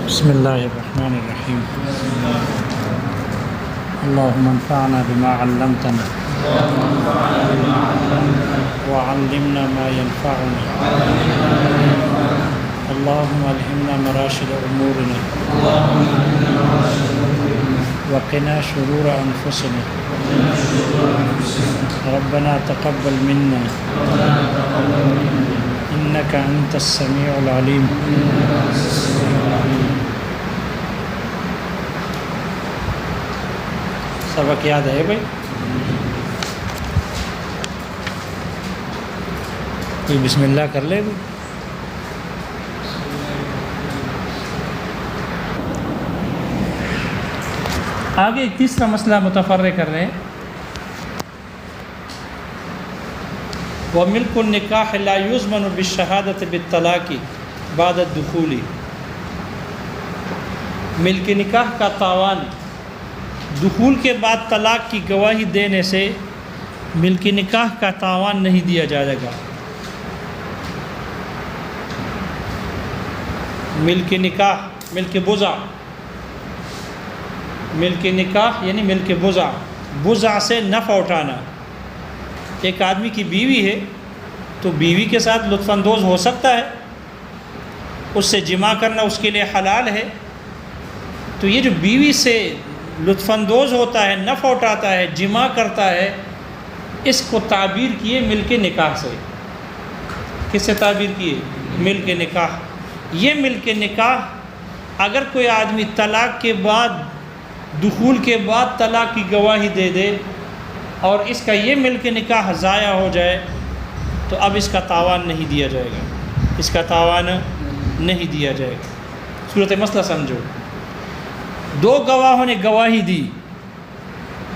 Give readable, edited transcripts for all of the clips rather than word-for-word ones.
بسم اللہ الرحمن الرحیم اللہم انفعنا بما علمتنا وعلمنا ما ينفعنا اللہم الہمنا مراشد امورنا وقنا شرور انفسنا ربنا تقبل منا انک انت السمیع العلیم. سبق یاد ہے بھائی؟ کوئی بسم اللہ کر لے بھائی. آگے ایک تیسرا مسئلہ متفرع کر رہے ہیں. وَمِلْكُ النِّكَاحِ لَا يُضْمَنُ بِالشَّهَادَةِ بِالطَّلَاقِ بَعْدَ الدُّخُولِ. ملک نکاح کا تاوان دخول کے بعد طلاق کی گواہی دینے سے ملک نکاح کا تاوان نہیں دیا جائے گا. ملک نکاح ملک بضع، ملک نکاح یعنی ملک بضع، بضع سے نفع اٹھانا. ایک آدمی کی بیوی ہے تو بیوی کے ساتھ لطف اندوز ہو سکتا ہے، اس سے جماع کرنا اس کے لیے حلال ہے. تو یہ جو بیوی سے لطف اندوز ہوتا ہے، نفع اٹھاتا ہے، جماع کرتا ہے، اس کو تعبیر کیے ملک نکاح سے. کس سے تعبیر کیے؟ ملک نکاح. یہ ملک نکاح اگر کوئی آدمی طلاق کے بعد، دخول کے بعد طلاق کی گواہی دے دے اور اس کا یہ ملک نکاح ضائع ہو جائے تو اب اس کا تاوان نہیں دیا جائے گا، اس کا تاوان نہیں دیا جائے گا. صورت مسئلہ سمجھو. دو گواہوں نے گواہی دی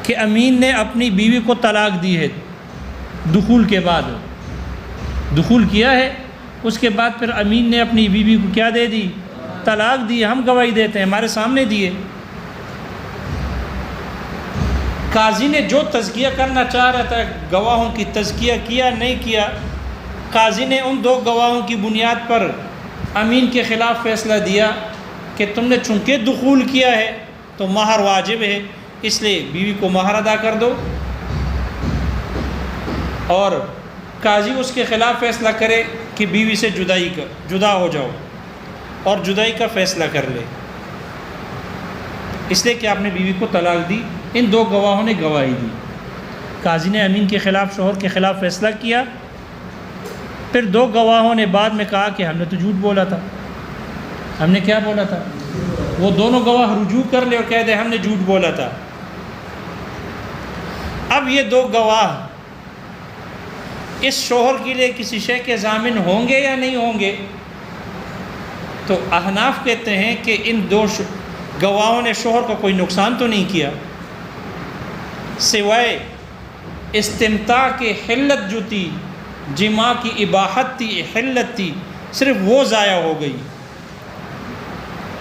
کہ امین نے اپنی بیوی کو طلاق دی ہے دخول کے بعد. دخول کیا ہے، اس کے بعد پھر امین نے اپنی بیوی کو کیا دے دی؟ طلاق دی. ہم گواہی دیتے ہیں، ہمارے سامنے دیے. قاضی نے جو تزکیہ کرنا چاہ رہا تھا گواہوں کی، تزکیہ کیا نہیں کیا. قاضی نے ان دو گواہوں کی بنیاد پر امین کے خلاف فیصلہ دیا کہ تم نے چونکہ دخول کیا ہے تو مہر واجب ہے، اس لیے بیوی کو مہر ادا کر دو. اور قاضی اس کے خلاف فیصلہ کرے کہ بیوی سے جدا ہو جاؤ اور جدائی کا فیصلہ کر لے، اس لیے کہ آپ نے بیوی کو طلاق دی. ان دو گواہوں نے گواہی دی. قاضی نے امین کے خلاف، شوہر کے خلاف فیصلہ کیا. پھر دو گواہوں نے بعد میں کہا کہ ہم نے تو جھوٹ بولا تھا. ہم نے کیا بولا تھا؟ وہ دونوں گواہ رجوع کر لے اور کہہ دے ہم نے جھوٹ بولا تھا. اب یہ دو گواہ اس شوہر کے لیے کسی شے کے ضامن ہوں گے یا نہیں ہوں گے؟ تو احناف کہتے ہیں کہ ان دو گواہوں نے شوہر کو کوئی نقصان تو نہیں کیا، سوائے استمتاع کی حلت جو تھی، جماع کی اباحت تھی، حلت تھی، صرف وہ ضائع ہو گئی.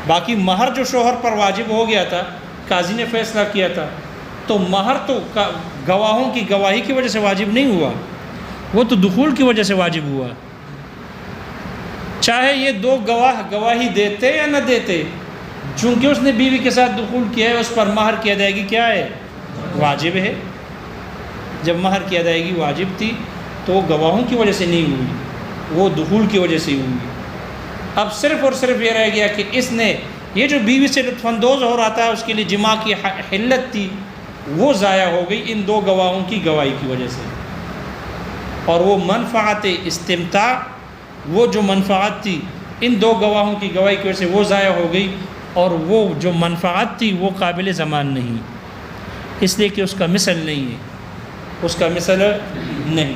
باقی مہر جو شوہر پر واجب ہو گیا تھا، قاضی نے فیصلہ کیا تھا، تو مہر تو گواہوں کی گواہی کی وجہ سے واجب نہیں ہوا، وہ تو دخول کی وجہ سے واجب ہوا. چاہے یہ دو گواہ گواہی دیتے یا نہ دیتے، چونکہ اس نے بیوی کے ساتھ دخول کیا ہے، اس پر مہر کی ادائیگی کیا ہے؟ واجب ہے. جب مہر کی ادائیگی واجب تھی تو وہ گواہوں کی وجہ سے نہیں ہوئی، وہ دخول کی وجہ سے ہوئی. اب صرف اور صرف یہ رہ گیا کہ اس نے یہ جو بیوی سے لطف اندوز ہو رہا تھا، اس کے لیے جماع کی حلت تھی، وہ ضائع ہو گئی ان دو گواہوں کی گواہی کی وجہ سے. اور وہ منفعت استمتاع، وہ جو منفعت تھی ان دو گواہوں کی گواہی کی وجہ سے وہ ضائع ہو گئی، اور وہ جو منفعت تھی وہ قابل ضمان نہیں، اس لیے کہ اس کا مثل نہیں ہے، اس کا مثل نہیں.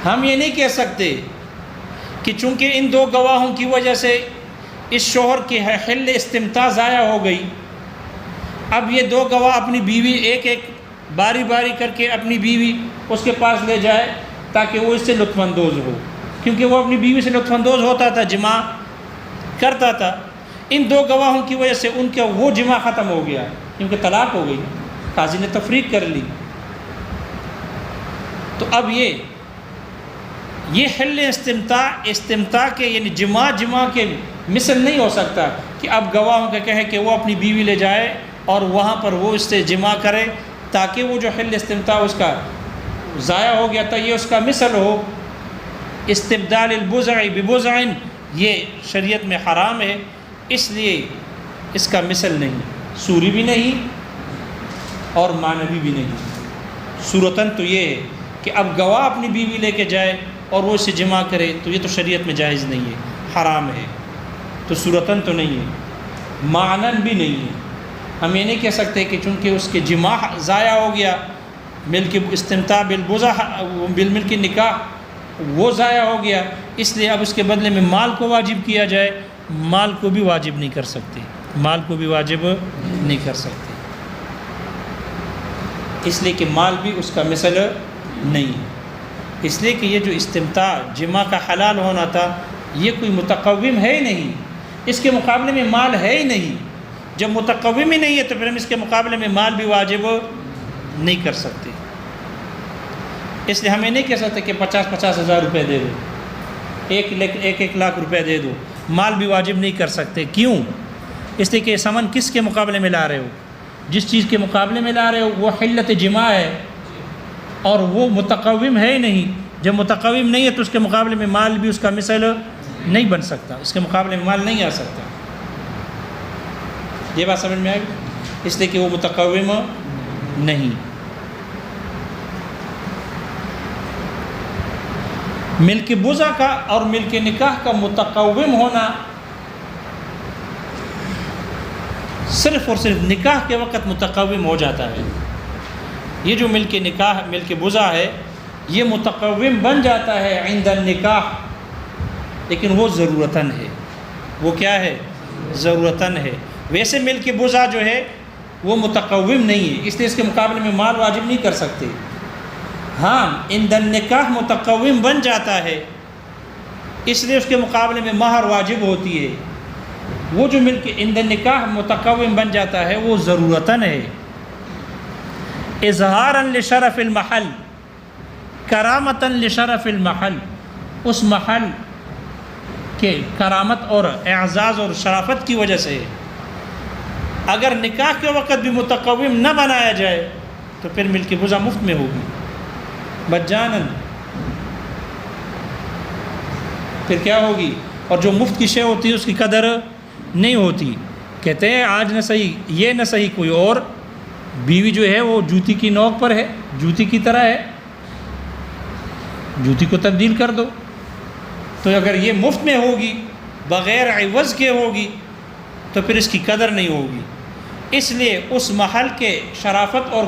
ہم یہ نہیں کہہ سکتے کہ چونکہ ان دو گواہوں کی وجہ سے اس شوہر کی حل استمتاع ضائع ہو گئی، اب یہ دو گواہ اپنی بیوی ایک ایک باری باری کر کے اپنی بیوی اس کے پاس لے جائے تاکہ وہ اس سے لطف اندوز ہو، کیونکہ وہ اپنی بیوی سے لطف اندوز ہوتا تھا، جماع کرتا تھا. ان دو گواہوں کی وجہ سے ان کا وہ جماع ختم ہو گیا، کیونکہ طلاق ہو گئی، قاضی نے تفریق کر لی. تو اب یہ یہ حل استمتاع کے یعنی جماع کے مثل نہیں ہو سکتا کہ اب گواہوں کا کہے کہ وہ اپنی بیوی لے جائے اور وہاں پر وہ اس سے جماع کرے تاکہ وہ جو حل استمتاع اس کا ضائع ہو گیا تھا یہ اس کا مثل ہو۔ استبدال البضع ببضع یہ شریعت میں حرام ہے، اس لیے اس کا مثل نہیں، صوری بھی نہیں اور معنوی بھی نہیں۔ صورتاً تو یہ ہے کہ اب گواہ اپنی بیوی لے کے جائے اور وہ اسے جمع کرے تو یہ تو شریعت میں جائز نہیں ہے، حرام ہے، تو صورتاً تو نہیں ہے، معناً بھی نہیں ہے۔ ہم یہ نہیں کہہ سکتے کہ چونکہ اس کے جماع ضائع ہو گیا، ملک استمتاع بالملک نکاح وہ ضائع ہو گیا، اس لیے اب اس کے بدلے میں مال کو واجب کیا جائے، مال کو بھی واجب نہیں کر سکتے، مال کو بھی واجب نہیں کر سکتے، اس لیے کہ مال بھی اس کا مثل نہیں ہے۔ اس لیے کہ یہ جو استمتاع جماع کا حلال ہونا تھا یہ کوئی متقوم ہے ہی نہیں، اس کے مقابلے میں مال ہے ہی نہیں۔ جب متقوم ہی نہیں ہے تو پھر ہم اس کے مقابلے میں مال بھی واجب نہیں کر سکتے۔ اس لیے ہمیں نہیں کہہ سکتے کہ 50,000 ہزار روپے دے دو، ایک لاکھ روپے دے دو، مال بھی واجب نہیں کر سکتے۔ کیوں؟ اس لیے کہ سمن کس کے مقابلے میں لا رہے ہو؟ جس چیز کے مقابلے میں لا رہے ہو وہ حلت جماع ہے اور وہ متقوم ہے ہی نہیں۔ جب متقوم نہیں ہے تو اس کے مقابلے میں مال بھی اس کا مثل نہیں بن سکتا، اس کے مقابلے میں مال نہیں آ سکتا۔ یہ بات سمجھ میں آئی؟ اس لیے کہ وہ متقوم نہیں۔ ملک بضع کا اور ملک نکاح کا متقوم ہونا صرف اور صرف نکاح کے وقت متقوم ہو جاتا ہے۔ یہ جو ملک نکاح ملک بضع ہے یہ متقوم بن جاتا ہے عند النکاح، لیکن وہ ضرورتاً ہے۔ وہ کیا ہے؟ ضرورتاً ہے۔ ویسے ملک بضع جو ہے وہ متقوم نہیں ہے، اس لیے اس کے مقابلے میں مال واجب نہیں کر سکتے۔ ہاں عند النکاح متقوم بن جاتا ہے، اس لیے اس کے مقابلے میں مہر واجب ہوتی ہے۔ وہ جو ملک عند النکاح متقوم بن جاتا ہے وہ ضرورتاً ہے، اظہاراً لشرف المحل، کرامتاً لشرف المحل، اس محل کے کرامت اور اعزاز اور شرافت کی وجہ سے۔ اگر نکاح کے وقت بھی متقوم نہ بنایا جائے تو پھر ملک بضع مفت میں ہوگی مجاناً، پھر کیا ہوگی؟ اور جو مفت کی شے ہوتی ہے اس کی قدر نہیں ہوتی۔ کہتے ہیں آج نہ صحیح یہ نہ صحیح کوئی اور بیوی جو ہے وہ جوتی کی نوک پر ہے، جوتی کی طرح ہے، جوتی کو تبدیل کر دو۔ تو اگر یہ مفت میں ہوگی بغیر عوض کے ہوگی تو پھر اس کی قدر نہیں ہوگی۔ اس لیے اس محل کے شرافت اور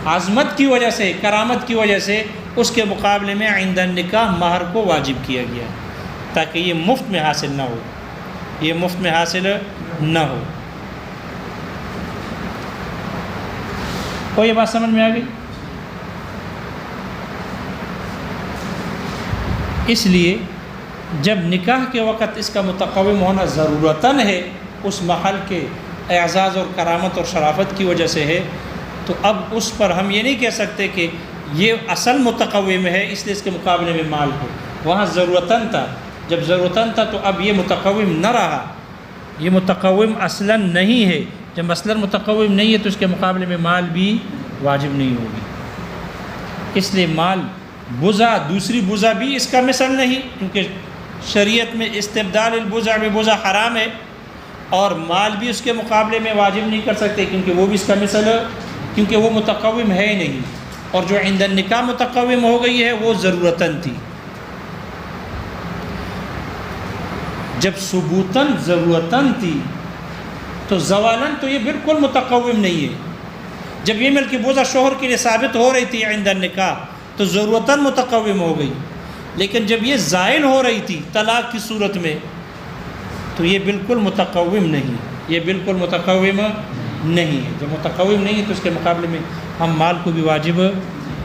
عظمت کی وجہ سے، کرامت کی وجہ سے اس کے مقابلے میں عند النکاح مہر کو واجب کیا گیا تاکہ یہ مفت میں حاصل نہ ہو، یہ مفت میں حاصل نہ ہو۔ کوئی یہ بات سمجھ میں آ گئی؟ اس لیے جب نکاح کے وقت اس کا متقوم ہونا ضرورتاً ہے، اس محل کے اعزاز اور کرامت اور شرافت کی وجہ سے ہے، تو اب اس پر ہم یہ نہیں کہہ سکتے کہ یہ اصل متقوم ہے اس لیے اس کے مقابلے میں مال ہو۔ وہاں ضرورتاً تھا، جب ضرورتاً تھا تو اب یہ متقوم نہ رہا، یہ متقوم اصلاً نہیں ہے۔ جب اصلاً متقوم نہیں ہے تو اس کے مقابلے میں مال بھی واجب نہیں ہوگی۔ اس لیے مال بضع، دوسری بضع بھی اس کا مثل نہیں، کیونکہ شریعت میں استبدال البضع ببضع حرام ہے، اور مال بھی اس کے مقابلے میں واجب نہیں کر سکتے کیونکہ وہ بھی اس کا مثل، کیونکہ وہ متقوم ہے ہی نہیں۔ اور جو عند النکاح متقوم ہو گئی ہے وہ ضرورتاً تھی۔ جب ثبوتاً ضرورتاً تھی تو زوالاً تو یہ بالکل متقوم نہیں ہے۔ جب یہ ملک بضع شوہر کے لیے ثابت ہو رہی تھی عند النکاح تو ضرورتاً متقوم ہو گئی، لیکن جب یہ زائل ہو رہی تھی طلاق کی صورت میں تو یہ بالکل متقوم نہیں، یہ بالکل متقوم نہیں ہے۔ جب متقوم نہیں ہے تو اس کے مقابلے میں ہم مال کو بھی واجب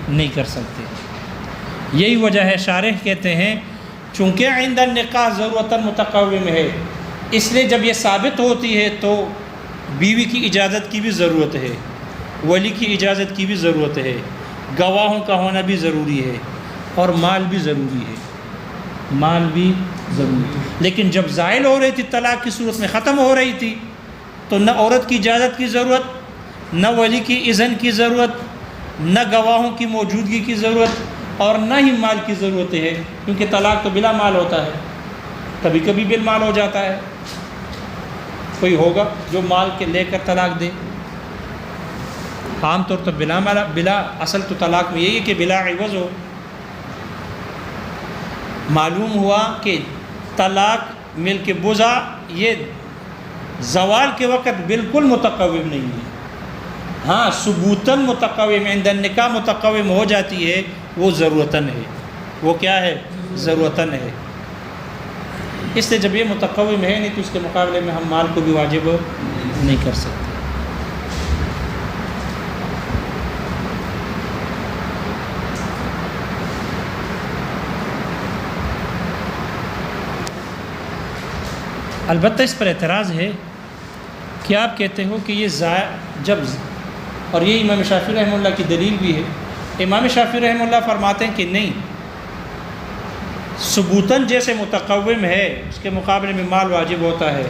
نہیں کر سکتے۔ یہی وجہ ہے، شارح کہتے ہیں چونکہ عند النکاح ضرورتاً متقوم ہے، اس لیے جب یہ ثابت ہوتی ہے تو بیوی کی اجازت کی بھی ضرورت ہے، ولی کی اجازت کی بھی ضرورت ہے، گواہوں کا ہونا بھی ضروری ہے، اور مال بھی ضروری ہے، مال بھی ضروری ہے۔ لیکن جب زائل ہو رہی تھی، طلاق کی صورت میں ختم ہو رہی تھی، تو نہ عورت کی اجازت کی ضرورت، نہ ولی کی اذن کی ضرورت، نہ گواہوں کی موجودگی کی ضرورت، اور نہ ہی مال کی ضرورت ہے، کیونکہ طلاق تو بلا مال ہوتا ہے، کبھی کبھی بالمال ہو جاتا ہے۔ کوئی ہوگا جو مال کے لے کر طلاق دے؟ عام طور پر بلا مال، بلا اصل تو طلاق میں یہی ہے کہ بلا عوض ہو۔ معلوم ہوا کہ طلاق ملک بضع یہ زوال کے وقت بالکل متقوم نہیں ہے، ہاں ثبوتاً متقوم، عند النکاح متقوم ہو جاتی ہے، وہ ضرورتاً ہے۔ وہ کیا ہے؟ ضرورتاً ہے۔ اس لیے جب یہ متقوم ہے نہیں تو اس کے مقابلے میں ہم مال کو بھی واجب نہیں کر سکتے۔ البتہ اس پر اعتراض ہے کہ آپ کہتے ہو کہ یہ جب، اور یہ امام شافعی رحمہ اللہ کی دلیل بھی ہے، امام شافعی رحمہ اللہ فرماتے ہیں کہ نہیں، ثبوتاً جیسے متقوم ہے اس کے مقابلے میں مال واجب ہوتا ہے،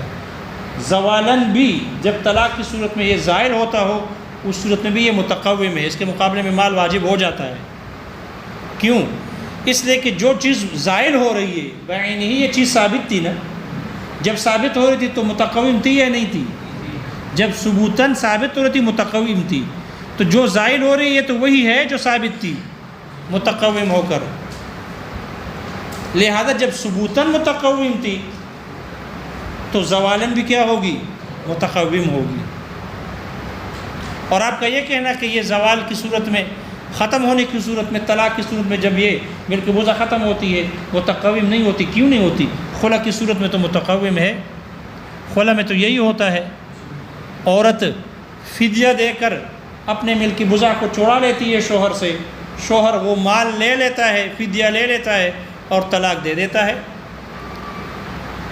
زوالاً بھی جب طلاق کی صورت میں یہ زائل ہوتا ہو اس صورت میں بھی یہ متقوم ہے، اس کے مقابلے میں مال واجب ہو جاتا ہے۔ کیوں؟ اس لیے کہ جو چیز زائل ہو رہی ہے بعین ہی یہ چیز ثابت تھی نا، جب ثابت ہو رہی تھی تو متقوم تھی یا نہیں تھی؟ جب ثبوتاً ثابت ہو رہی تھی متقوم تھی، تو جو زائل ہو رہی ہے تو وہی ہے جو ثابت تھی متقوم ہو کر، لہذا جب ثبوتاً متقوم تھی تو زوالاً بھی کیا ہوگی؟ متقوم ہوگی۔ اور آپ کا یہ کہنا کہ یہ زوال کی صورت میں، ختم ہونے کی صورت میں، طلاق کی صورت میں جب یہ ملک بضع ختم ہوتی ہے متقوم نہیں ہوتی، کیوں نہیں ہوتی؟ خلا کی صورت میں تو متقوم ہے۔ خلا میں تو یہی ہوتا ہے، عورت فدیہ دے کر اپنے ملک بضع کو چھڑا لیتی ہے شوہر سے، شوہر وہ مال لے لیتا ہے، فدیہ لے لیتا ہے اور طلاق دے دیتا ہے۔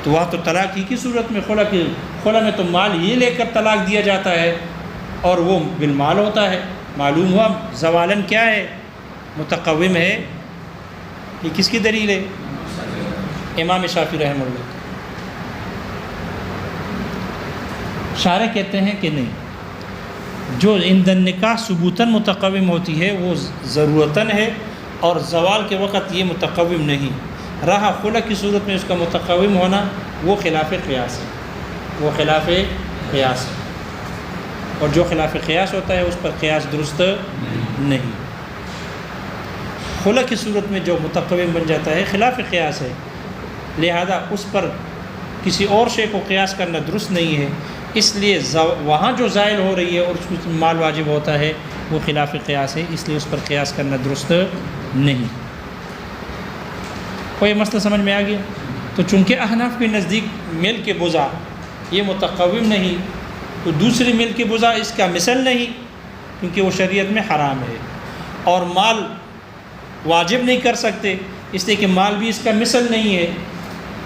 تو وہاں تو طلاق ہی کی صورت میں، خلا میں تو مال ہی لے کر طلاق دیا جاتا ہے اور وہ بالمال ہوتا ہے۔ معلوم ہوا زوالاً کیا ہے؟ متقوم ہے۔ یہ کس کی دلیل ہے؟ امام شافعی رحمہ اللہ۔ شارح کہتے ہیں کہ نہیں، جو عند النکاح ثبوتاً متقوم ہوتی ہے وہ ضرورتاً ہے، اور زوال کے وقت یہ متقوم نہیں رہا۔ خلا کی صورت میں اس کا متقوم ہونا وہ خلاف قیاس ہے، وہ خلاف قیاس ہے، اور جو خلاف قیاس ہوتا ہے اس پر قیاس درست نہیں۔ خلا کی صورت میں جو متقوم بن جاتا ہے خلاف قیاس ہے، لہذا اس پر کسی اور شے کو قیاس کرنا درست نہیں ہے، اس لیے وہاں جو زائل ہو رہی ہے اور اس کو مال واجب ہوتا ہے وہ خلاف قیاس ہے، اس لیے اس پر قیاس کرنا درست نہیں۔ کوئی مسئلہ سمجھ میں آ گیا؟ تو چونکہ احناف کے نزدیک ملک بضع یہ متقوم نہیں، تو دوسری ملک بضع اس کا مثل نہیں، کیونکہ وہ شریعت میں حرام ہے، اور مال واجب نہیں کر سکتے اس لیے کہ مال بھی اس کا مثل نہیں ہے،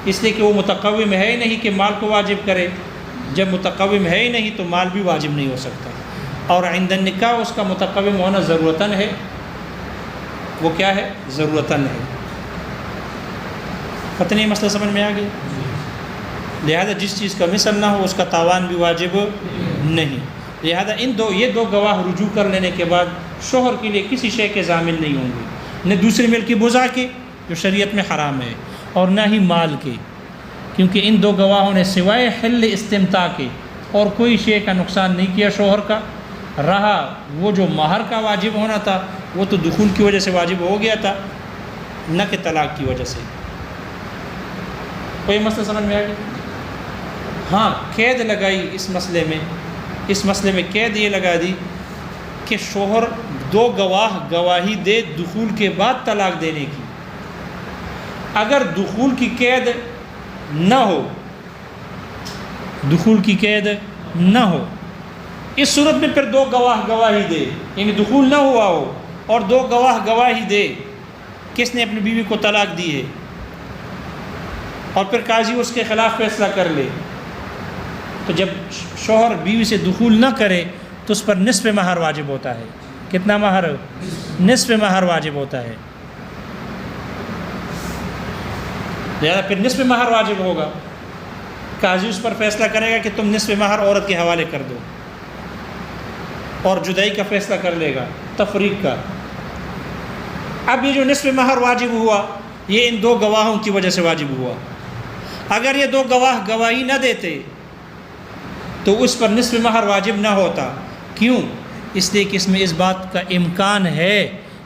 اس لیے کہ وہ متقوم ہے ہی نہیں کہ مال کو واجب کرے۔ جب متقوم ہے ہی نہیں تو مال بھی واجب نہیں ہو سکتا، اور عند النکاح اس کا متقوم ہونا ضرورتاً ہے۔ وہ کیا ہے؟ ضرورتاً ہے۔ پتہ نہیں مسئلہ سمجھ میں آ گیا؟ لہذا جس چیز کا مثل نہ ہو اس کا تاوان بھی واجب نہیں، لہذا یہ دو گواہ رجوع کر لینے کے بعد شوہر کے لیے کسی شے کے ضامن نہیں ہوں گے، نہ دوسری ملک بضع کے جو شریعت میں حرام ہے، اور نہ ہی مال کے، کیونکہ ان دو گواہوں نے سوائے حل استمتاع کے اور کوئی شے کا نقصان نہیں کیا شوہر کا۔ رہا وہ جو مہر کا واجب ہونا تھا وہ تو دخول کی وجہ سے واجب ہو گیا تھا، نہ کہ طلاق کی وجہ سے۔ کوئی مسئلہ سمجھ میں آ گیا؟ ہاں، قید لگائی اس مسئلے میں قید یہ لگا دی کہ شوہر دو گواہ گواہی دے دخول کے بعد طلاق دینے کی۔ اگر دخول کی قید نہ ہو، دخول کی قید نہ ہو، اس صورت میں پھر دو گواہ گواہی دے، یعنی دخول نہ ہوا ہو اور دو گواہ گواہی دے کس نے اپنی بیوی کو طلاق دی ہے، اور پھر قاضی اس کے خلاف فیصلہ کر لے، تو جب شوہر بیوی سے دخول نہ کرے تو اس پر نصف مہر واجب ہوتا ہے۔ کتنا مہر؟ نصف مہر واجب ہوتا ہے۔ لہٰذا پھر نصف مہر واجب ہوگا. قاضی اس پر فیصلہ کرے گا کہ تم نصف مہر عورت کے حوالے کر دو، اور جدائی کا فیصلہ کر لے گا، تفریق کا. اب یہ جو نصف مہر واجب ہوا یہ ان دو گواہوں کی وجہ سے واجب ہوا. اگر یہ دو گواہ گواہی نہ دیتے تو اس پر نصف مہر واجب نہ ہوتا. کیوں؟ اس لیے کہ اس میں اس بات کا امکان ہے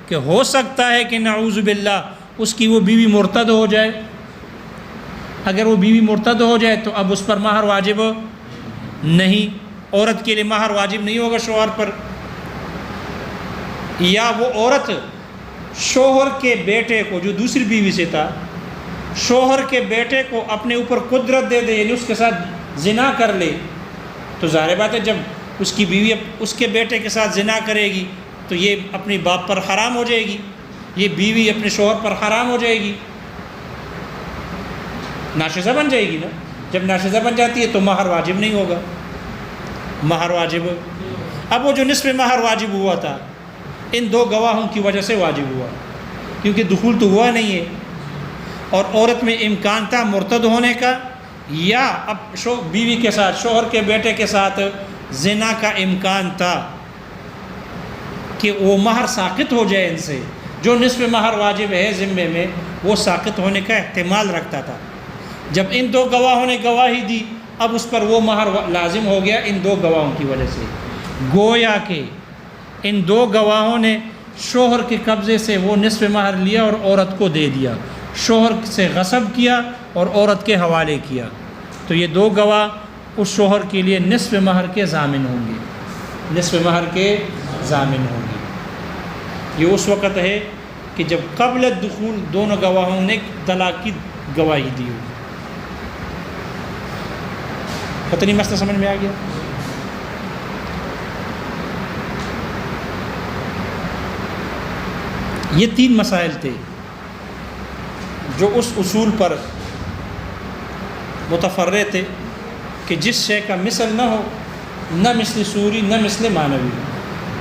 کہ ہو سکتا ہے کہ نعوذ باللہ اس کی وہ بیوی مرتد ہو جائے. اگر وہ بیوی مرتد ہو جائے تو اب اس پر مہر واجب نہیں، عورت کے لیے مہر واجب نہیں ہوگا شوہر پر. یا وہ عورت شوہر کے بیٹے کو، جو دوسری بیوی سے تھا، شوہر کے بیٹے کو اپنے اوپر قدرت دے دے، یعنی اس کے ساتھ زنا کر لے، تو ظاہر بات ہے جب اس کی بیوی اس کے بیٹے کے ساتھ زنا کرے گی تو یہ اپنی باپ پر حرام ہو جائے گی، یہ بیوی اپنے شوہر پر حرام ہو جائے گی، ناشزہ بن جائے گی نا. جب ناشزہ بن جاتی ہے تو مہر واجب نہیں ہوگا. مہر واجب، اب وہ جو نصف مہر واجب ہوا تھا ان دو گواہوں کی وجہ سے واجب ہوا، کیونکہ دخول تو ہوا نہیں ہے اور عورت میں امکان تھا مرتد ہونے کا، یا اب بیوی کے ساتھ، شوہر کے بیٹے کے ساتھ زنا کا امکان تھا کہ وہ مہر ساقط ہو جائے ان سے. جو نصف مہر واجب ہے ذمے میں وہ ساقط ہونے کا احتمال رکھتا تھا. جب ان دو گواہوں نے گواہی دی اب اس پر وہ مہر لازم ہو گیا ان دو گواہوں کی وجہ سے. گویا کہ ان دو گواہوں نے شوہر کے قبضے سے وہ نصف مہر لیا اور عورت کو دے دیا، شوہر سے غصب کیا اور عورت کے حوالے کیا. تو یہ دو گواہ اس شوہر کے لیے نصف مہر کے ضامن ہوں گے، نصف مہر کے ضامن ہوں گے. یہ اس وقت ہے کہ جب قبل الدخول دونوں گواہوں نے طلاق کی گواہی دی ہو. پتہ نہیں مسئلہ سمجھ میں آ گیا؟ یہ تین مسائل تھے جو اس اصول پر متفرع تھے کہ جس شے کا مثل نہ ہو، نہ مثل صوری نہ مثل معنوی،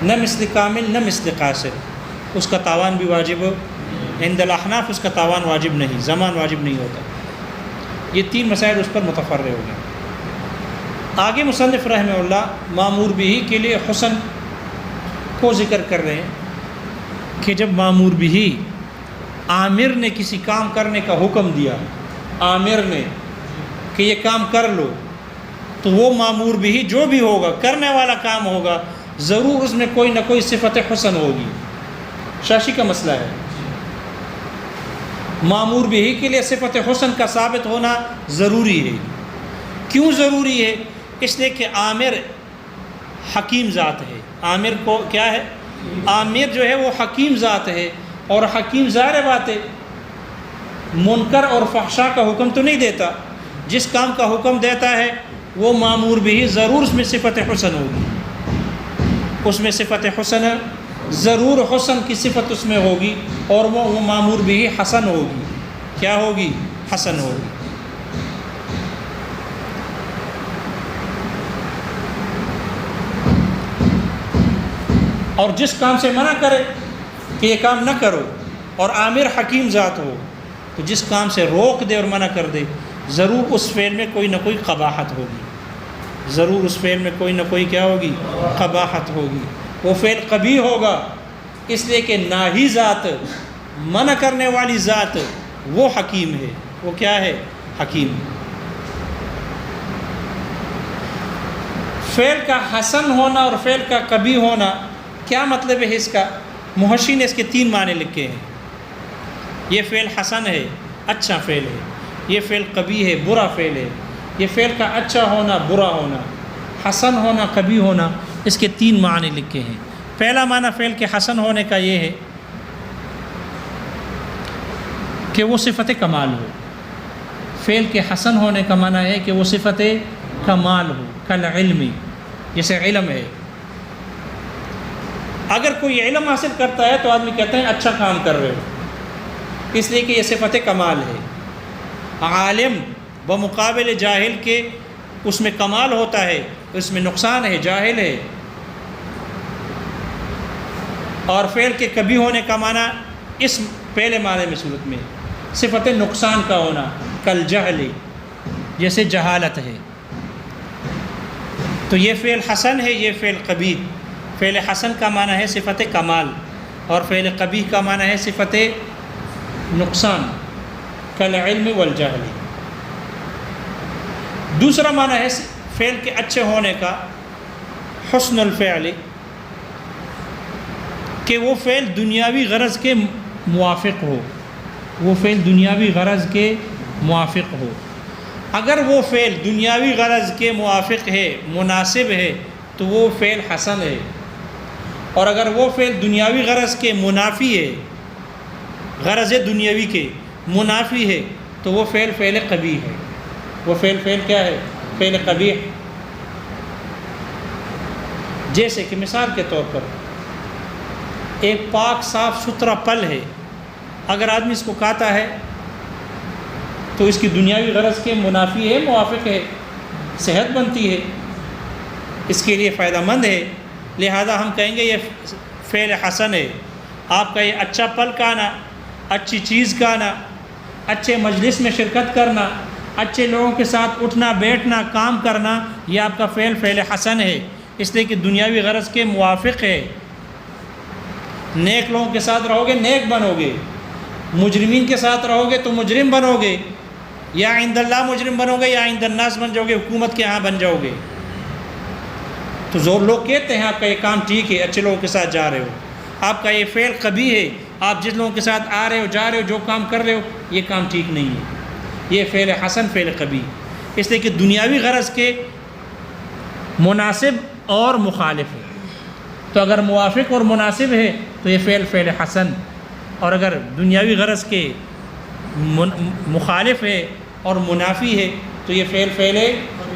نہ مثل کامل نہ مثل قاصر، اس کا تاوان بھی واجب، عند الاحناف اس کا تاوان واجب نہیں، زمان واجب نہیں ہوتا. یہ تین مسائل اس پر متفرع ہو گئے. آگے مصنف رحمہ اللہ مامور بھی کے لیے حسن کو ذکر کر رہے ہیں کہ جب مامور بھی عامر نے کسی کام کرنے کا حکم دیا، عامر نے کہ یہ کام کر لو، تو وہ مامور بھی جو بھی ہوگا، کرنے والا کام ہوگا، ضرور اس میں کوئی نہ کوئی صفت حسن ہوگی. شاشی کا مسئلہ ہے. مامور بھی کے لیے صفت حسن کا ثابت ہونا ضروری ہے. کیوں ضروری ہے؟ اس لیے کہ عامر حکیم ذات ہے. عامر کو کیا ہے؟ عامر جو ہے وہ حکیم ذات ہے، اور حکیم ظاہر بات ہے منکر اور فحشا کا حکم تو نہیں دیتا. جس کام کا حکم دیتا ہے وہ مامور بھی ضرور اس میں صفت حسن ہوگی، اس میں صفت حسن ضرور، حسن کی صفت اس میں ہوگی، اور وہ مامور بھی حسن ہوگی. کیا ہوگی؟ حسن ہوگی. اور جس کام سے منع کرے کہ یہ کام نہ کرو، اور عامر حکیم ذات ہو، تو جس کام سے روک دے اور منع کر دے ضرور اس فعل میں کوئی نہ کوئی قباحت ہوگی، ضرور اس فعل میں کوئی نہ کوئی کیا ہوگی؟ قباحت ہوگی. وہ فعل قبیح ہوگا، اس لیے کہ ناہی ذات، منع کرنے والی ذات وہ حکیم ہے. وہ کیا ہے؟ حکیم. فعل کا حسن ہونا اور فعل کا قبیح ہونا کیا مطلب ہے اس کا؟ محشی نے اس کے تین معنی لکھے ہیں. یہ فعل حسن ہے، اچھا فعل ہے. یہ فعل قبیح ہے، برا فعل ہے. یہ فعل کا اچھا ہونا، برا ہونا، حسن ہونا، قبیح ہونا، اس کے تین معنی لکھے ہیں. پہلا معنی فعل کے حسن ہونے کا یہ ہے کہ وہ صفت کمال ہو. فعل کے حسن ہونے کا معنی ہے کہ وہ صفت کمال ہو. کالعلم، جیسے علم ہے. اگر کوئی علم حاصل کرتا ہے تو آدمی کہتے ہیں اچھا کام کر رہے ہو، اس لیے کہ یہ صفت کمال ہے. عالم بمقابل جاہل کے اس میں کمال ہوتا ہے، اس میں نقصان ہے، جاہل ہے. اور فعل کے کبھی ہونے کا معنی اس پہلے معنی میں صورت میں صفت نقصان کا ہونا، کل جہل، جیسے جہالت ہے. تو یہ فعل حسن ہے، یہ فعل قبیح. فعل حسن کا معنی ہے صفت کمال، اور فعل قبیح کا معنی ہے صفت نقصان، کل علم والجہل. دوسرا معنی ہے فعل کے اچھے ہونے کا، حسن الفعل، کہ وہ فعل دنیاوی غرض کے موافق ہو، وہ فعل دنیاوی غرض کے موافق ہو. اگر وہ فعل دنیاوی غرض کے موافق ہے، مناسب ہے، تو وہ فعل حسن ہے. اور اگر وہ فعل دنیاوی غرض کے منافی ہے، غرض دنیاوی کے منافی ہے، تو وہ فعل قبیح ہے. وہ فعل کیا ہے؟ فعل قبیح. جیسے کہ مثال کے طور پر ایک پاک صاف ستھرا پھل ہے، اگر آدمی اس کو کھاتا ہے تو اس کی دنیاوی غرض کے منافی ہے، موافق ہے، صحت بنتی ہے، اس کے لیے فائدہ مند ہے، لہذا ہم کہیں گے یہ فعل حسن ہے. آپ کا یہ اچھا پھل کھانا، اچھی چیز کھانا، اچھے مجلس میں شرکت کرنا، اچھے لوگوں کے ساتھ اٹھنا بیٹھنا کام کرنا، یہ آپ کا فعل حسن ہے، اس لیے کہ دنیاوی غرض کے موافق ہے. نیک لوگوں کے ساتھ رہو گے نیک بنو گے، مجرمین کے ساتھ رہو گے تو مجرم بنو گے، یا عند اللہ مجرم بنو گے یا عند الناس بن جاؤ گے، حکومت کے ہاں بن جاؤ گے. تو زور لوگ کہتے ہیں آپ کا یہ کام ٹھیک ہے، اچھے لوگوں کے ساتھ جا رہے ہو. آپ کا یہ فعل قبیح ہے، آپ جس لوگوں کے ساتھ آ رہے ہو جا رہے ہو جو کام کر رہے ہو یہ کام ٹھیک نہیں ہے. یہ فعل حسن فعل قبیح، اس لیے کہ دنیاوی غرض کے مناسب اور مخالف ہے. تو اگر موافق اور مناسب ہے تو یہ فعل حسن، اور اگر دنیاوی غرض کے مخالف ہے اور منافی ہے تو یہ فعل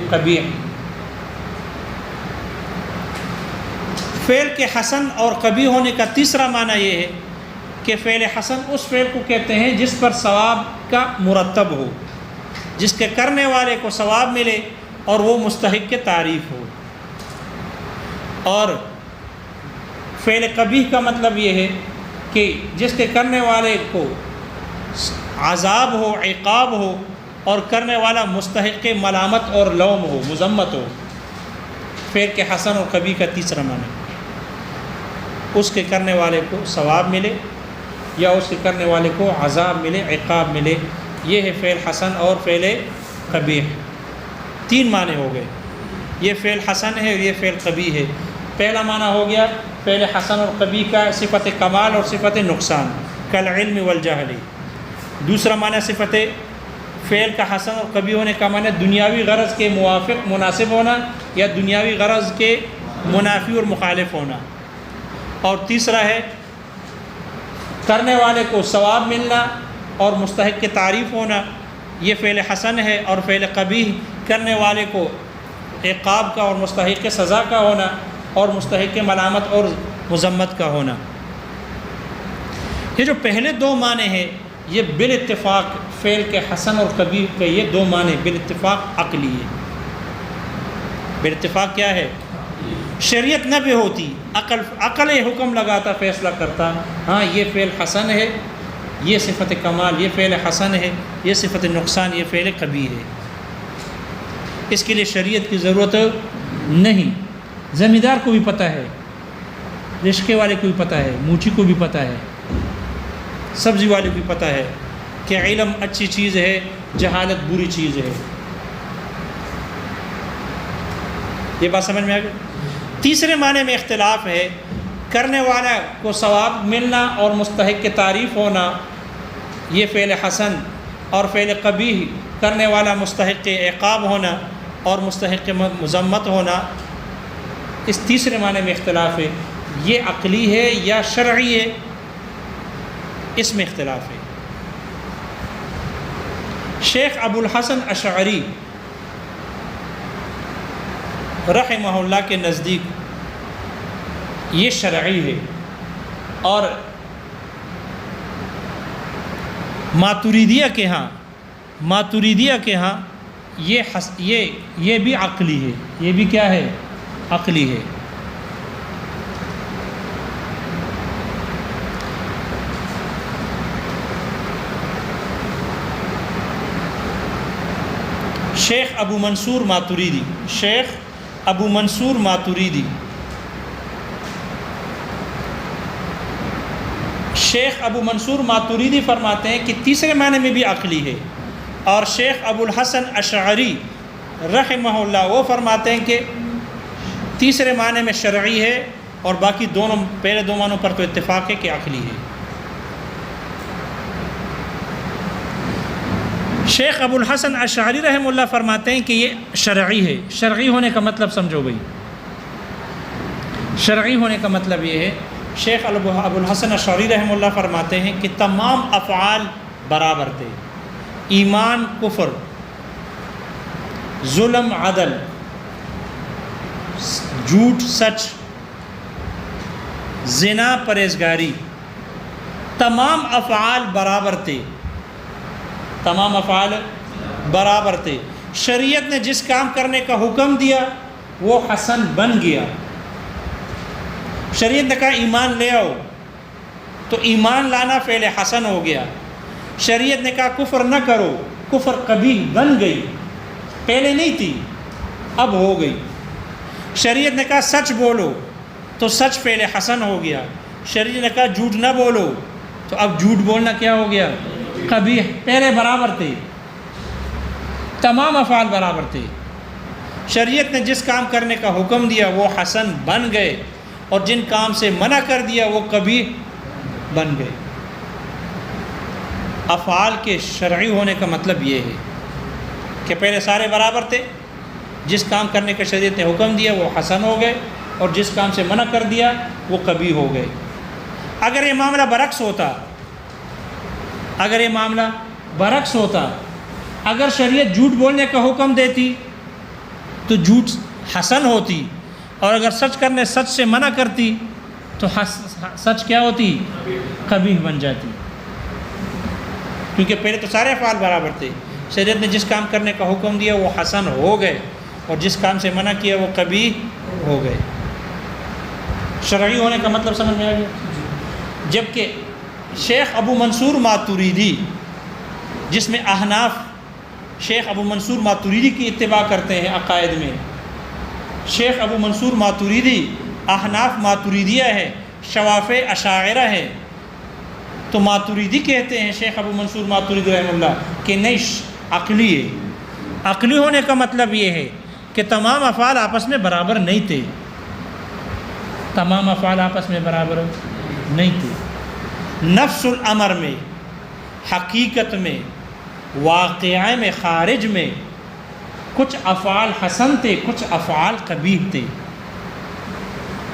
قبیح. فعل کے حسن اور قبیح ہونے کا تیسرا معنی یہ ہے کہ فعل حسن اس فعل کو کہتے ہیں جس پر ثواب کا مرتب ہو، جس کے کرنے والے کو ثواب ملے اور وہ مستحق کے تعریف ہو. اور فعل قبیح کا مطلب یہ ہے کہ جس کے کرنے والے کو عذاب ہو، عقاب ہو، اور کرنے والا مستحق ملامت اور لوم ہو، مذمت ہو. فعل کے حسن اور قبیح کا تیسرا معنی اس کے کرنے والے کو ثواب ملے یا اس کے کرنے والے کو عذاب ملے، عقاب ملے. یہ ہے فعل حسن اور فعل قبیح. تین معنی ہو گئے، یہ فعل حسن ہے اور یہ فعل قبیح ہے. پہلا معنی ہو گیا فعل حسن اور قبیح کا صفت کمال اور صفت نقصان، کل علم والجہل. دوسرا معنی صفت فعل کا حسن اور قبیح ہونے کا معنی دنیاوی غرض کے موافق مناسب ہونا یا دنیاوی غرض کے منافی اور مخالف ہونا. اور تیسرا ہے کرنے والے کو ثواب ملنا اور مستحق کے تعریف ہونا، یہ فعل حسن ہے. اور فعل قبیح کرنے والے کو عقاب کا اور مستحق کے سزا کا ہونا اور مستحق کے ملامت اور مذمت کا ہونا. یہ جو پہلے دو معنی ہیں یہ بالاتفاق فعل کے حسن اور قبیح کے یہ دو معنی بالاتفاق عقلی ہے. بالاتفاق کیا ہے؟ شریعت نہ بھی ہوتی، عقل حکم لگاتا، فیصلہ کرتا، ہاں یہ فعل حسن ہے، یہ صفت کمال، یہ فعل حسن ہے، یہ صفت نقصان، یہ فعل قبیح ہے. اس کے لیے شریعت کی ضرورت نہیں. زمیندار کو بھی پتہ ہے، رشکے والے کو بھی پتہ ہے، موچی کو بھی پتہ ہے، سبزی والے کو بھی پتہ ہے کہ علم اچھی چیز ہے، جہالت بری چیز ہے. یہ بات سمجھ میں آ گئی؟ تیسرے معنی میں اختلاف ہے، کرنے والا کو ثواب ملنا اور مستحق کے تعریف ہونا یہ فعل حسن، اور فعل قبیح کرنے والا مستحق عقاب ہونا اور مستحق مذمت ہونا. اس تیسرے معنی میں اختلاف ہے، یہ عقلی ہے یا شرعی ہے، اس میں اختلاف ہے. شیخ ابو الحسن اشعری رحمہ اللہ کے نزدیک یہ شرعی ہے، اور ماتریدیہ کے ہاں یہ بھی عقلی ہے. یہ بھی کیا ہے؟ عقلی ہے. شیخ ابو منصور ماتریدی، شیخ ابو منصور ماتریدی، شیخ ابو منصور ماتریدی فرماتے ہیں کہ تیسرے معنی میں بھی عقلی ہے، اور شیخ ابو الحسن اشعری رحمہ اللہ وہ فرماتے ہیں کہ تیسرے معنی میں شرعی ہے، اور باقی دونوں پہلے دو معنوں پر تو اتفاق ہے کہ عقلی ہے۔ شیخ ابو الحسن اشعری رحمہ اللہ فرماتے ہیں کہ یہ شرعی ہے۔ شرعی ہونے کا مطلب سمجھو بھائی، شرعی ہونے کا مطلب یہ ہے، شیخ ابو الحسن اشعری رحمہ اللہ فرماتے ہیں کہ تمام افعال برابر تھے، ایمان کفر، ظلم عدل، جھوٹ سچ، زنا پرہیزگاری، تمام افعال برابر تھے، تمام افعال برابر تھے۔ شریعت نے جس کام کرنے کا حکم دیا وہ حسن بن گیا۔ شریعت نے کہا ایمان لے آؤ تو ایمان لانا فعل حسن ہو گیا۔ شریعت نے کہا کفر نہ کرو، کفر قبیح بن گئی، پہلے نہیں تھی اب ہو گئی۔ شریعت نے کہا سچ بولو تو سچ فعل حسن ہو گیا۔ شریعت نے کہا جھوٹ نہ بولو تو اب جھوٹ بولنا کیا ہو گیا؟ قبیح۔ پہلے برابر تھے، تمام افعال برابر تھے۔ شریعت نے جس کام کرنے کا حکم دیا وہ حسن بن گئے، اور جن کام سے منع کر دیا وہ قبیح بن گئے۔ افعال کے شرعی ہونے کا مطلب یہ ہے کہ پہلے سارے برابر تھے، جس کام کرنے کا شریعت نے حکم دیا وہ حسن ہو گئے، اور جس کام سے منع کر دیا وہ قبیح ہو گئے۔ اگر یہ معاملہ برعکس ہوتا، اگر یہ معاملہ برعکس ہوتا، اگر شریعت جھوٹ بولنے کا حکم دیتی تو جھوٹ حسن ہوتی، اور اگر سچ کرنے سچ سے منع کرتی تو سچ کیا ہوتی؟ قبیح بن جاتی، کیونکہ پہلے تو سارے افعال برابر تھے۔ شریعت نے جس کام کرنے کا حکم دیا وہ حسن ہو گئے، اور جس کام سے منع کیا وہ قبیح ہو گئے۔ شرعی ہونے کا مطلب سمجھ میں آ گیا؟ جبکہ شیخ ابو منصور ماتریدی، جس میں احناف شیخ ابو منصور ماتریدی کی اتباع کرتے ہیں عقائد میں، شیخ ابو منصور ماتریدی احناف ماتریدیہ ہے، شوافع اشاعرہ ہے، تو ماتریدی کہتے ہیں شیخ ابو منصور ماتریدی رحمہ اللہ کہ نہیں، عقلی ہے۔ عقلی ہونے کا مطلب یہ ہے کہ تمام افعال آپس میں برابر نہیں تھے، تمام افعال آپس میں برابر نہیں تھے۔ نفس الامر میں، حقیقت میں، واقعہ میں، خارج میں کچھ افعال حسن تھے، کچھ افعال قبیح تھے،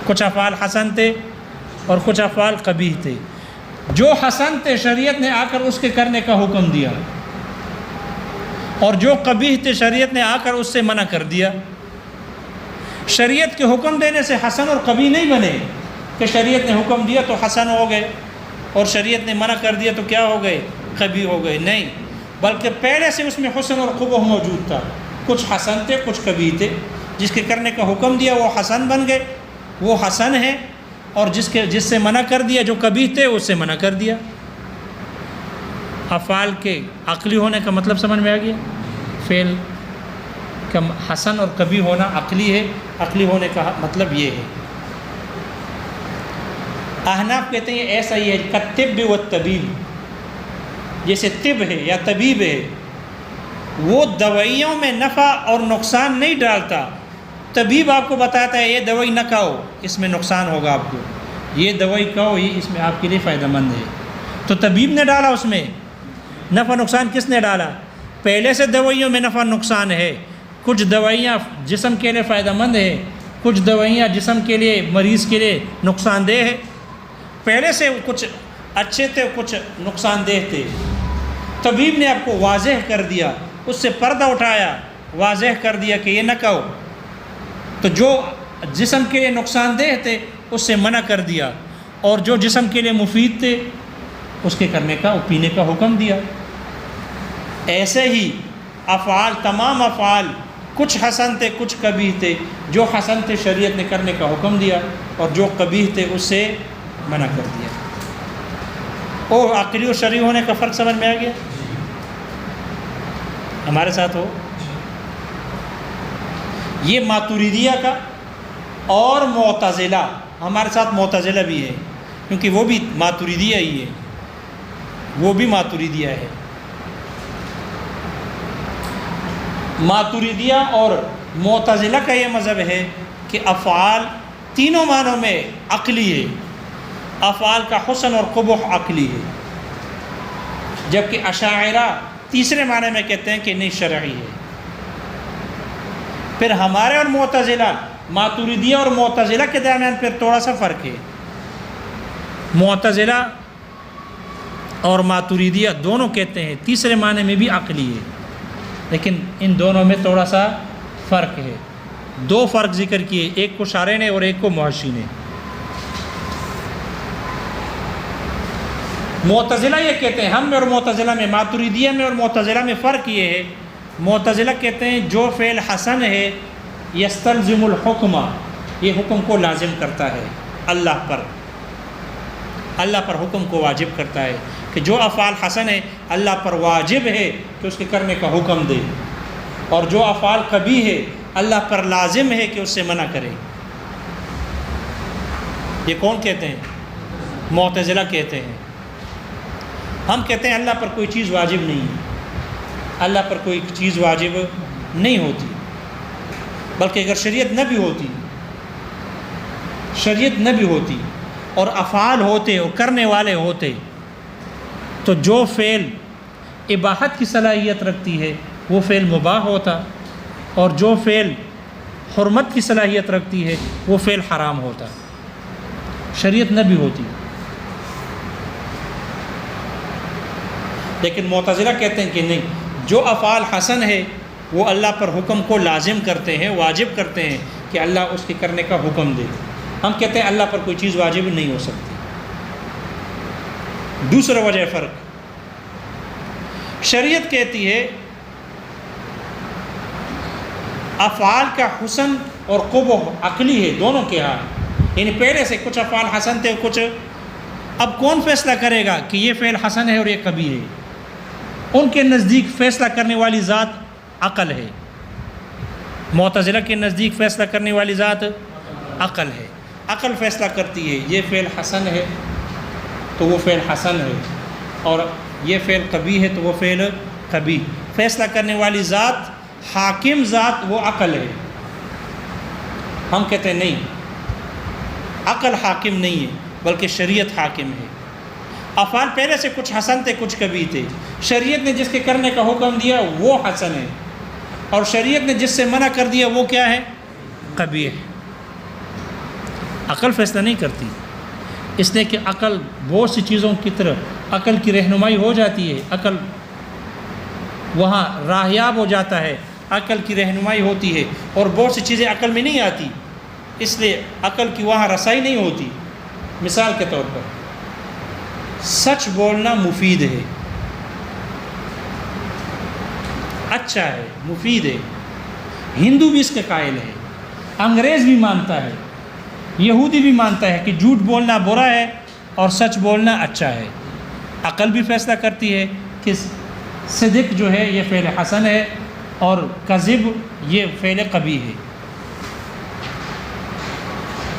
کچھ افعال حسن تھے اور کچھ افعال قبیح تھے۔ جو حسن تھے شریعت نے آ کر اس کے کرنے کا حکم دیا، اور جو قبیح تھے شریعت نے آ کر اس سے منع کر دیا۔ شریعت کے حکم دینے سے حسن اور قبیح نہیں بنے کہ شریعت نے حکم دیا تو حسن ہو گئے، اور شریعت نے منع کر دیا تو کیا ہو گئے؟ قبیح ہو گئے۔ نہیں، بلکہ پہلے سے اس میں حسن اور قبح موجود تھا، کچھ حسن تھے کچھ قبیح تھے۔ جس کے کرنے کا حکم دیا وہ حسن بن گئے، وہ حسن ہے، اور جس سے منع کر دیا جو قبیح تھے اس سے منع کر دیا۔ افعال کے عقلی ہونے کا مطلب سمجھ میں آ گیا؟ فعل کا حسن اور قبیح ہونا عقلی ہے، عقلی ہونے کا مطلب یہ ہے۔ احناف کہتے ہیں یہ ایسا ہی ہے کالطب والطبیب، جیسے طب ہے یا طبیب ہے، وہ دوائیوں میں نفع اور نقصان نہیں ڈالتا۔ طبیب آپ کو بتاتا ہے یہ دوائی نہ کھاؤ، اس میں نقصان ہوگا آپ کو، یہ دوائی کھاؤ، یہ اس میں آپ کے لیے فائدہ مند ہے۔ تو طبیب نے ڈالا اس میں نفع نقصان، کس نے ڈالا؟ پہلے سے دوائیوں میں نفع نقصان ہے، کچھ دوائیاں جسم کے لیے فائدہ مند ہے، کچھ دوائیاں جسم کے لیے مریض کے لیے نقصان دہ ہے۔ پہلے سے کچھ اچھے تھے کچھ نقصان دہ تھے، طبیب نے آپ کو واضح کر دیا، اس سے پردہ اٹھایا، واضح کر دیا کہ یہ نہ کھاؤ، تو جو جسم کے لیے نقصان دہ تھے اس سے منع کر دیا، اور جو جسم کے لیے مفید تھے اس کے کرنے کا پینے کا حکم دیا۔ ایسے ہی افعال، تمام افعال کچھ حسن تھے کچھ قبیح تھے، جو حسن تھے شریعت نے کرنے کا حکم دیا، اور جو قبیح تھے اس سے منع کر دیا۔ اور عقلی و شرعی ہونے کا فرق سمجھ میں آ گیا؟ ہمارے ساتھ ہو؟ یہ ماتوریدیہ کا، اور معتزلہ، ہمارے ساتھ معتزلہ بھی ہے کیونکہ وہ بھی ماتوریدیہ ہی ہے، وہ بھی ماتوریدیہ ہے۔ ماتوریدیہ اور معتزلہ کا یہ مذہب ہے کہ افعال تینوں معنوں میں عقلی ہے، افعال کا حسن اور قبح عقلی ہے، جبکہ اشاعرہ تیسرے معنی میں کہتے ہیں کہ نہیں، شرعی ہے۔ پھر ہمارے اور معتزلہ، ماتوریدیہ اور معتزلہ کے درمیان پھر تھوڑا سا فرق ہے۔ معتزلہ اور ماتوریدیہ دونوں کہتے ہیں تیسرے معنی میں بھی عقلی ہے، لیکن ان دونوں میں تھوڑا سا فرق ہے۔ دو فرق ذکر کیے، ایک کو شارح نے اور ایک کو محشی نے۔ معتزلہ یہ کہتے ہیں، ہم میں اور معتزلہ میں، ماتوریدیہ میں اور معتزلہ میں فرق یہ ہے، معتزلہ کہتے ہیں جو فعل حسن ہے یستلزم الحکمہ، یہ حکم کو لازم کرتا ہے اللہ پر، اللہ پر حکم کو واجب کرتا ہے کہ جو افعال حسن ہے اللہ پر واجب ہے کہ اس کے کرنے کا حکم دے، اور جو افعال قبیح ہے اللہ پر لازم ہے کہ اس سے منع کرے۔ یہ کون کہتے ہیں؟ معتزلہ کہتے ہیں۔ ہم کہتے ہیں اللہ پر کوئی چیز واجب نہیں ہے، اللہ پر کوئی چیز واجب نہیں ہوتی، بلکہ اگر شریعت نہ بھی ہوتی اور افعال ہوتے اور کرنے والے ہوتے تو جو فعل اباحت کی صلاحیت رکھتی ہے وہ فعل مباح ہوتا، اور جو فعل حرمت کی صلاحیت رکھتی ہے وہ فعل حرام ہوتا، شریعت نہ بھی ہوتی۔ لیکن معتزلہ کہتے ہیں کہ نہیں، جو افعال حسن ہے وہ اللہ پر حکم کو لازم کرتے ہیں، واجب کرتے ہیں کہ اللہ اس کے کرنے کا حکم دے۔ ہم کہتے ہیں اللہ پر کوئی چیز واجب نہیں ہو سکتی۔ دوسرا وجہ فرق، شریعت کہتی ہے افعال کا حسن اور قبح عقلی ہے دونوں کے ہاں، یعنی پہلے سے کچھ افعال حسن تھے، کچھ، اب کون فیصلہ کرے گا کہ یہ فعل حسن ہے اور یہ قبیح ہے؟ ان کے نزدیک فیصلہ کرنے والی ذات عقل ہے، معتزلہ کے نزدیک فیصلہ کرنے والی ذات عقل ہے، عقل فیصلہ کرتی ہے یہ فعل حسن ہے تو وہ فعل حسن ہے، اور یہ فعل قبیح ہے تو وہ فعل قبیح۔ فیصلہ کرنے والی ذات، حاکم ذات، وہ عقل ہے۔ ہم کہتے ہیں نہیں، عقل حاکم نہیں ہے بلکہ شریعت حاکم ہے۔ افعال پہلے سے کچھ حسن تھے، کچھ قبیح تھے، شریعت نے جس کے کرنے کا حکم دیا وہ حسن ہے، اور شریعت نے جس سے منع کر دیا وہ کیا ہے؟ قبیح ہے۔ عقل فیصلہ نہیں کرتی، اس لیے کہ عقل بہت سی چیزوں کی طرف عقل کی رہنمائی ہو جاتی ہے، عقل وہاں راہیاب ہو جاتا ہے، عقل کی رہنمائی ہوتی ہے، اور بہت سی چیزیں عقل میں نہیں آتی، اس لیے عقل کی وہاں رسائی نہیں ہوتی۔ مثال کے طور پر سچ بولنا مفید ہے، اچھا ہے، مفید ہے، ہندو بھی اس کے قائل ہے، انگریز بھی مانتا ہے، یہودی بھی مانتا ہے کہ جھوٹ بولنا برا ہے اور سچ بولنا اچھا ہے۔ عقل بھی فیصلہ کرتی ہے کہ صدق جو ہے یہ فعل حسن ہے اور کذب یہ فعل قبیح ہے۔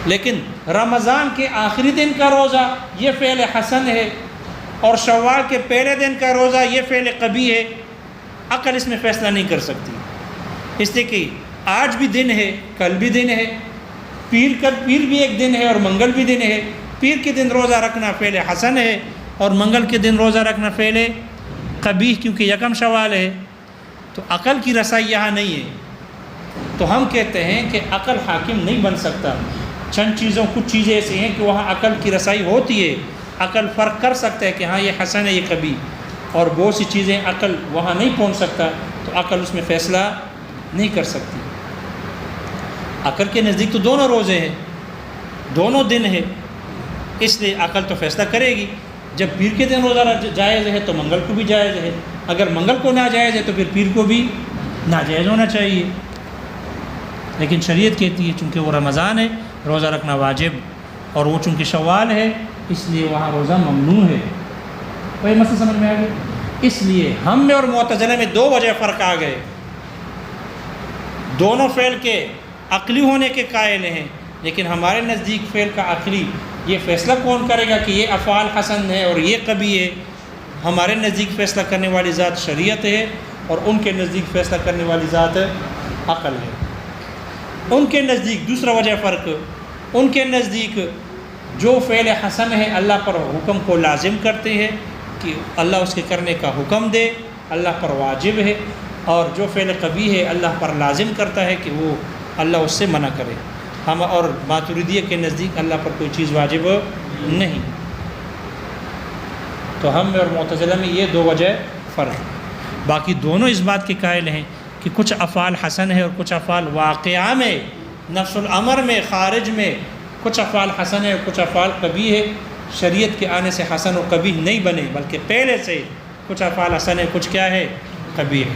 لیکن رمضان کے آخری دن کا روزہ یہ فعل حسن ہے اور شوال کے پہلے دن کا روزہ یہ فعل قبیح ہے، عقل اس میں فیصلہ نہیں کر سکتی، اس لیے کہ آج بھی دن ہے، کل بھی دن ہے، پیر بھی ایک دن ہے اور منگل بھی دن ہے۔ پیر کے دن روزہ رکھنا فعل حسن ہے اور منگل کے دن روزہ رکھنا فعل قبیح، کیونکہ یکم شوال ہے، تو عقل کی رسائی یہاں نہیں ہے۔ تو ہم کہتے ہیں کہ عقل حاکم نہیں بن سکتا، چند چیزوں، کچھ چیزیں ایسی ہیں کہ وہاں عقل کی رسائی ہوتی ہے، عقل فرق کر سکتا ہے کہ ہاں یہ حسن ہے یہ قبیح، اور بہت سی چیزیں عقل وہاں نہیں پہنچ سکتا تو عقل اس میں فیصلہ نہیں کر سکتی۔ عقل کے نزدیک تو دونوں روزے ہیں، دونوں دن ہے، اس لیے عقل تو فیصلہ کرے گی۔ جب پیر کے دن روزہ جائز ہے تو منگل کو بھی جائز ہے، اگر منگل کو ناجائز ہے تو پھر پیر کو بھی ناجائز ہونا چاہیے۔ لیکن شریعت کہتی ہے چونکہ وہ رمضان ہے روزہ رکھنا واجب، اور وہ چونکہ شوال ہے اس لیے وہاں روزہ ممنوع ہے۔ وہی مسئلہ سمجھ میں آ گیا؟ اس لیے ہم میں اور معتزلہ میں دو وجہ فرق آ گئے، دونوں فعل کے عقلی ہونے کے قائل ہیں، لیکن ہمارے نزدیک فعل کا عقلی یہ فیصلہ کون کرے گا کہ یہ افعال حسن ہے اور یہ قبیح ہے؟ ہمارے نزدیک فیصلہ کرنے والی ذات شریعت ہے، اور ان کے نزدیک فیصلہ کرنے والی ذات عقل ہے۔ ان کے نزدیک دوسرا وجہ فرق، ان کے نزدیک جو فعل حسن ہے اللہ پر حکم کو لازم کرتے ہیں کہ اللہ اس کے کرنے کا حکم دے، اللہ پر واجب ہے، اور جو فعل قبیح ہے اللہ پر لازم کرتا ہے کہ وہ اللہ اس سے منع کرے۔ ہم اور ماتریدیہ کے نزدیک اللہ پر کوئی چیز واجب نہیں۔ تو ہم میں اور معتزلہ میں یہ دو وجہ فرق ہے۔ باقی دونوں اس بات کے قائل ہیں کہ کچھ افعال حسن ہے اور کچھ افعال واقعہ میں، نفس الامر میں، خارج میں کچھ افعال حسن ہے اور کچھ افعال قبیح ہے۔ شریعت کے آنے سے حسن و قبیح نہیں بنے، بلکہ پہلے سے کچھ افعال حسن ہے، کچھ کیا ہے؟ قبیح ہے۔